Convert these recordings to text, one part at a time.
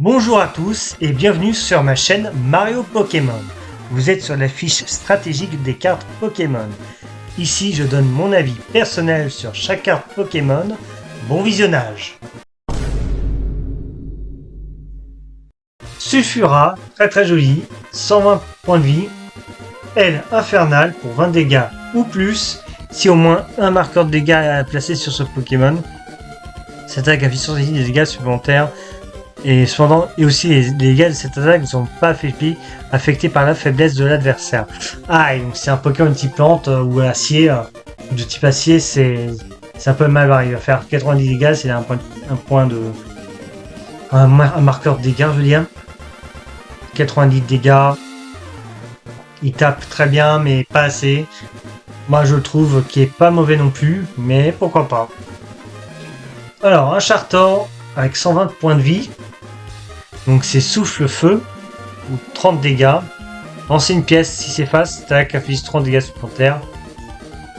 Bonjour à tous et bienvenue sur ma chaîne Mario Pokémon. Vous êtes sur la fiche stratégique des cartes Pokémon. Ici je donne mon avis personnel sur chaque carte Pokémon. Bon visionnage. Sulfura, très joli, 120 points de vie. Aile infernale pour 20 dégâts ou plus, si au moins un marqueur de dégâts est placé sur ce Pokémon. Cette attaque affiche des dégâts supplémentaires. Et cependant, aussi les dégâts de cette attaque ne sont pas affectés par la faiblesse de l'adversaire. Ah, et donc c'est un Pokémon type plante ou acier. De type acier, c'est un peu mal barré. Il va faire 90 dégâts, c'est un marqueur de dégâts, je veux dire. 90 dégâts. Il tape très bien, mais pas assez. Moi, je trouve qu'il est pas mauvais non plus, mais pourquoi pas. Alors, un Chartor avec 120 points de vie. Donc c'est souffle feu, ou 30 dégâts. Lancer une pièce, si c'est face, tac, affiche 30 dégâts supplémentaires.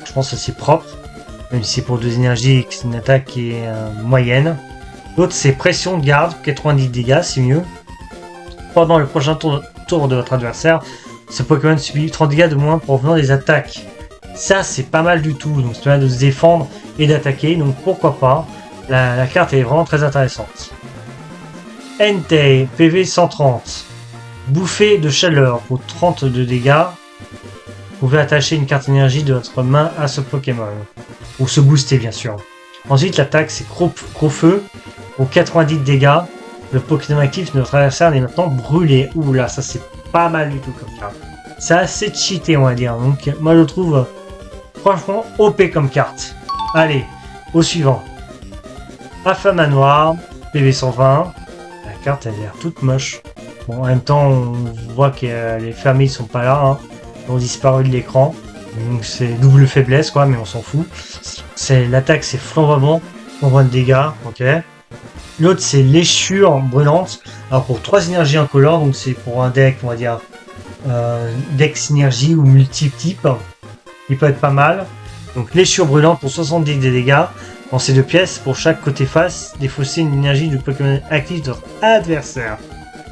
Je pense que c'est propre, même si c'est pour 2 énergies et que c'est une attaque qui est moyenne. L'autre c'est pression de garde, 90 dégâts, c'est mieux. Pendant le prochain tour de votre adversaire, ce Pokémon subit 30 dégâts de moins provenant des attaques. Ça c'est pas mal du tout, donc ça permet de se défendre et d'attaquer, donc pourquoi pas. La carte est vraiment très intéressante. Entei, PV 130. Bouffée de chaleur pour 30 de dégâts. Vous pouvez attacher une carte énergie de votre main à ce Pokémon. Ou se booster bien sûr. Ensuite l'attaque c'est gros feu pour 90 de dégâts. Le Pokémon actif de votre adversaire est maintenant brûlé. Ouh là, ça c'est pas mal du tout comme carte. C'est assez cheaté on va dire. Donc moi je le trouve franchement OP comme carte. Allez, au suivant. Affamanoir, PV 120. La carte elle a l'air toute moche. Bon, en même temps on voit que les fermiers sont pas là, hein. Ils ont disparu de l'écran. Donc c'est double faiblesse quoi, mais on s'en fout. L'attaque c'est flamboiement, on voit de dégâts, ok. L'autre c'est léchure brûlante. Alors pour 3 énergies incolores, donc c'est pour un deck on va dire deck synergie ou multi-type. Il peut être pas mal. Donc léchure brûlante pour 70 de dégâts. Dans ces 2 pièces, pour chaque côté face, défausser une énergie du Pokémon actif de votre adversaire.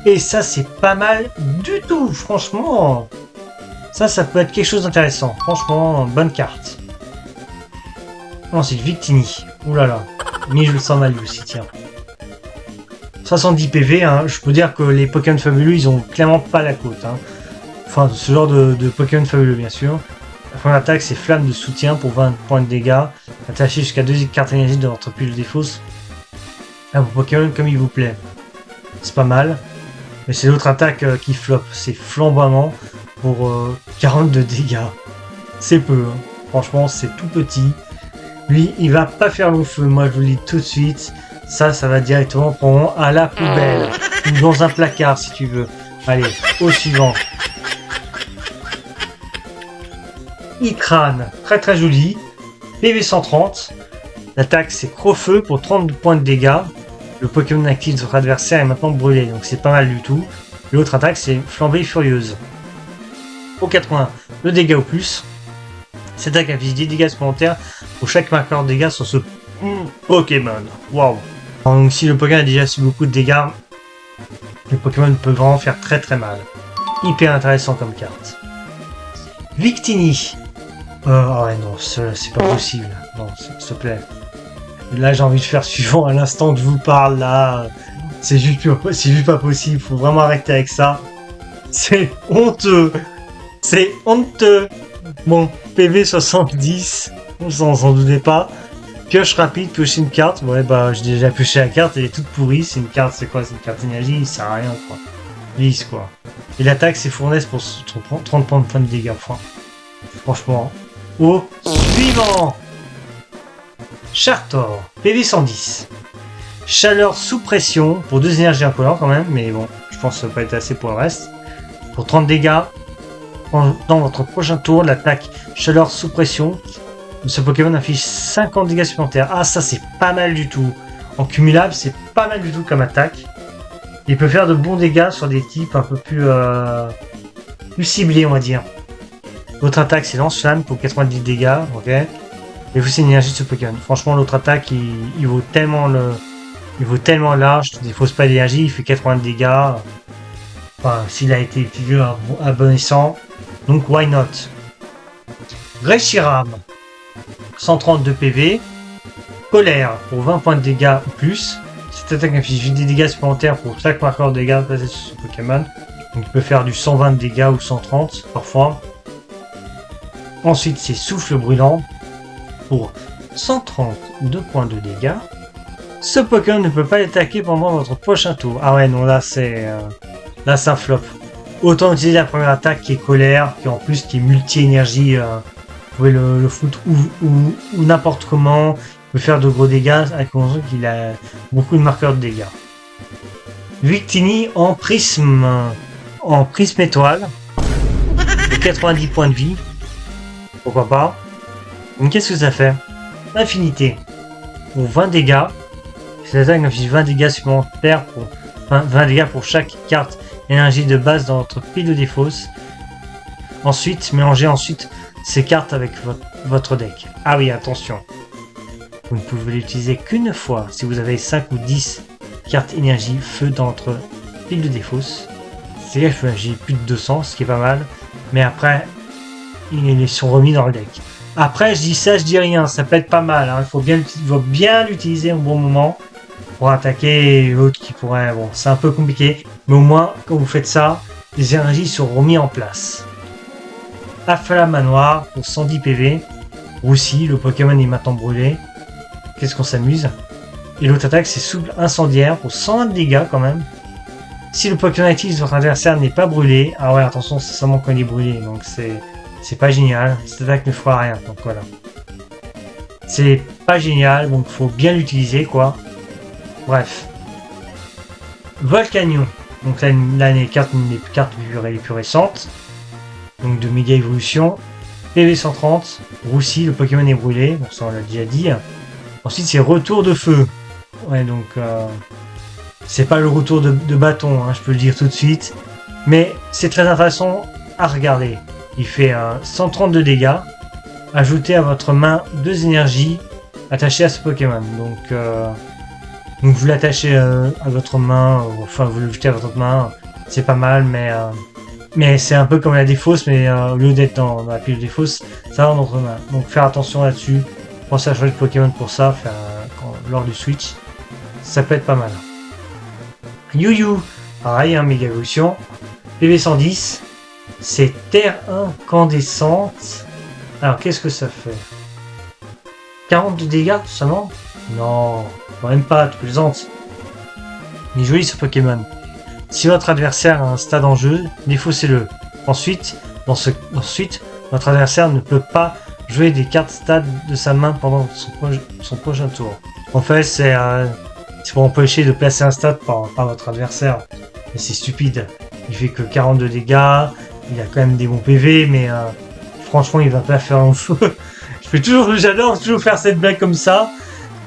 Et ça, c'est pas mal du tout, franchement. Ça peut être quelque chose d'intéressant. Franchement, bonne carte. Ensuite, Victini. Oulala. Mais je le sens mal aussi, tiens. 70 PV, hein. Je peux dire que les Pokémon fabuleux, ils ont clairement pas la cote. Hein. Enfin, ce genre de Pokémon fabuleux, bien sûr. La première attaque, c'est flamme de soutien pour 20 points de dégâts. Attachez jusqu'à 2 cartes énergie de votre pile de défausse à vos Pokémon comme il vous plaît. C'est pas mal. Mais c'est l'autre attaque qui flop. C'est flamboiement pour 40 de dégâts. C'est peu. Hein. Franchement, c'est tout petit. Lui, il va pas faire long feu. Moi, je vous le dis tout de suite. Ça va directement prendre à la poubelle. Ou dans un placard si tu veux. Allez, au suivant. Icrane, très joli. PV 130. L'attaque c'est Crofeu pour 30 points de dégâts. Le Pokémon actif de votre adversaire est maintenant brûlé, donc c'est pas mal du tout. L'autre attaque c'est Flambée Furieuse. Au 80, le dégât au plus. Cette attaque affiche 10 dégâts supplémentaires pour chaque marqueur de dégâts sur ce Pokémon. Waouh! Donc si le Pokémon a déjà su beaucoup de dégâts, le Pokémon peut vraiment faire très mal. Hyper intéressant comme carte. Victini. Oh ouais non, c'est pas possible. Non, s'il te plaît. Là j'ai envie de faire suivant à l'instant que je vous parle là. C'est juste pas possible. Faut vraiment arrêter avec ça. C'est honteux. C'est honteux. Bon, PV 70. On s'en doutait pas. Pioche rapide, piocher une carte. Ouais bah j'ai déjà pioché la carte, elle est toute pourrie. C'est une carte, c'est quoi? C'est une carte énergie, il sert à rien quoi. Lisse quoi. Et l'attaque c'est fournaise pour 30 points de dégâts. Franchement. Au suivant. Chartor, PV 110. Chaleur sous pression pour 2 énergies incolores quand même, mais bon, je pense que ça va pas être assez pour le reste. Pour 30 dégâts, dans votre prochain tour, l'attaque chaleur sous pression, ce Pokémon affiche 50 dégâts supplémentaires. Ah ça c'est pas mal du tout. En cumulable, c'est pas mal du tout comme attaque. Il peut faire de bons dégâts sur des types un peu plus ciblés on va dire. L'autre attaque c'est lance-flamme pour 90 dégâts, ok. Et vous c'est une énergie de ce Pokémon. Franchement l'autre attaque il vaut tellement Il vaut tellement large, il ne défausse pas d'énergie, il fait 80 de dégâts. Enfin, s'il a été utilisé à bon escient. Donc, why not? Reshiram, 132 PV. Colère pour 20 points de dégâts ou plus. Cette attaque inflige des dégâts supplémentaires pour chaque marqueur de dégâts placé sur ce Pokémon. Donc il peut faire du 120 de dégâts ou 130 parfois. Ensuite c'est Souffle Brûlant pour 132 points de dégâts. Ce Pokémon ne peut pas attaquer pendant votre prochain tour. Ah ouais non là c'est un flop. Autant utiliser la première attaque qui est Colère, qui en plus qui est multi-énergie. Vous pouvez le foutre ou n'importe comment. Il peut faire de gros dégâts avec condition qu'il a beaucoup de marqueurs de dégâts. Victini en prisme étoile de 90 points de vie. Pourquoi pas. Donc qu'est-ce que ça fait? Infinité pour 20 dégâts. Cette attaque inflige 20 dégâts supplémentaires pour 20 dégâts pour chaque carte énergie de base dans votre pile de défausse. Ensuite, mélangez ces cartes avec votre deck. Ah oui, attention. Vous ne pouvez l'utiliser qu'une fois si vous avez 5 ou 10 cartes énergie feu dans votre pile de défausse. C'est-à-dire que j'ai plus de 200, ce qui est pas mal. Mais après, ils sont remis dans le deck. Après, je dis ça, je dis rien. Ça peut être pas mal. Hein. Il faut bien l'utiliser au bon moment pour attaquer l'autre qui pourrait... Bon, c'est un peu compliqué. Mais au moins, quand vous faites ça, les énergies sont remis en place. Affala Manoir pour 110 PV. Roussi, le Pokémon est maintenant brûlé. Qu'est-ce qu'on s'amuse. Et l'autre attaque, c'est Souffle Incendiaire pour 120 de dégâts quand même. Si le Pokémon actif de votre adversaire n'est pas brûlé, ah ouais, attention, c'est seulement quand il est brûlé, donc c'est pas génial. Cette attaque ne fera rien, donc voilà. C'est pas génial, donc faut bien l'utiliser, quoi. Bref. Volcanion. Donc là les cartes les plus récentes. Donc de méga évolution. PV 130. Roussi, le Pokémon est brûlé, donc ça on l'a déjà dit. Ensuite c'est retour de feu. Ouais donc c'est pas le retour de bâton, hein, je peux le dire tout de suite. Mais c'est très intéressant à regarder. Il fait 130 de dégâts. Ajoutez à votre main 2 énergies attachées à ce Pokémon. Donc vous l'attachez à votre main, enfin vous le jetez à votre main. C'est pas mal, mais c'est un peu comme la défausse, mais au lieu d'être dans la pile de défausse, ça va dans votre main. Donc faire attention là-dessus. Pensez à changer de Pokémon pour ça, lors du switch. Ça peut être pas mal. Yu-Yu, pareil, hein, méga évolution. PV 110, c'est terre incandescente. Alors qu'est-ce que ça fait? 40 de dégâts seulement? Non, même pas, tu plaisantes. Il est joli ce Pokémon. Si votre adversaire a un stade en jeu, défaussez-le. Ensuite, votre adversaire ne peut pas jouer des cartes stade de sa main pendant son prochain tour. En fait, c'est pour empêcher de placer un stade par votre adversaire. Mais c'est stupide. Il fait que 42 dégâts, il a quand même des bons PV, mais franchement, il va pas faire un feu. J'adore toujours faire cette blague comme ça.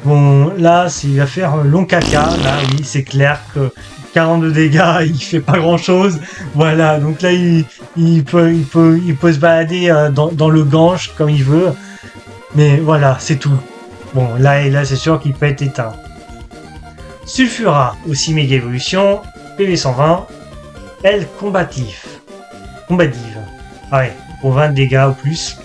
Bon, là, il va faire long caca. Là, oui, c'est clair que 42 dégâts, il fait pas grand chose. Voilà, donc là, il peut se balader dans le gange comme il veut. Mais voilà, c'est tout. Bon, là, c'est sûr qu'il peut être éteint. Sulfura, aussi méga évolution. PV 120. Elle combative. Ah ouais, pour 20 dégâts ou plus.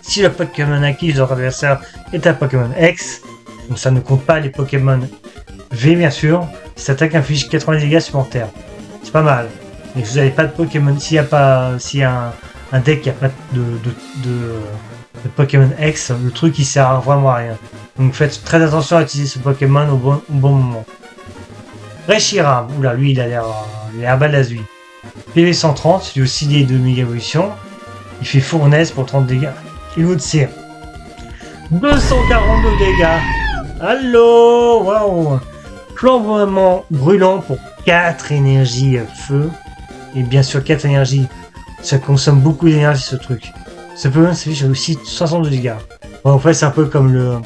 Si le Pokémon actif de votre adversaire est un Pokémon X, donc ça ne compte pas les Pokémon V bien sûr, cette attaque inflige 80 dégâts supplémentaires. C'est pas mal. Mais si vous n'avez pas de Pokémon, s'il y a un deck qui n'a pas de Pokémon X, le truc il sert vraiment à rien. Donc faites très attention à utiliser ce Pokémon au bon moment. Reshiram, oula lui il a l'air balèze lui. PV 130, lui aussi des 2 méga évolutions. Il fait fournaise pour 30 dégâts. Et l'autre c'est 242 dégâts. Allô, waouh. Flamboiement brûlant pour 4 énergies feu. Et bien sûr 4 énergies. Ça consomme beaucoup d'énergie ce truc. Ce Pokémon s'affiche aussi 62 dégâts. Bon, en fait c'est un peu comme le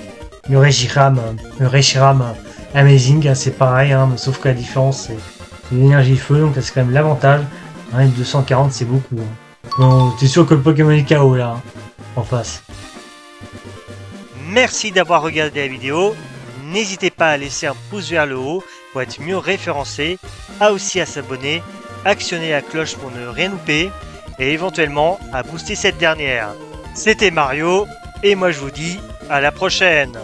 Reshiram. Le Reshiram Amazing, hein, c'est pareil, hein, sauf que la différence c'est l'énergie feu, donc c'est quand même l'avantage. Hein, 240 c'est beaucoup. Hein. Bon, t'es sûr que le Pokémon est KO là, hein, en face. Merci d'avoir regardé la vidéo. n'hésitez pas à laisser un pouce vers le haut pour être mieux référencé, aussi à s'abonner, actionner la cloche pour ne rien louper et éventuellement à booster cette dernière. C'était Mario et moi je vous dis à la prochaine.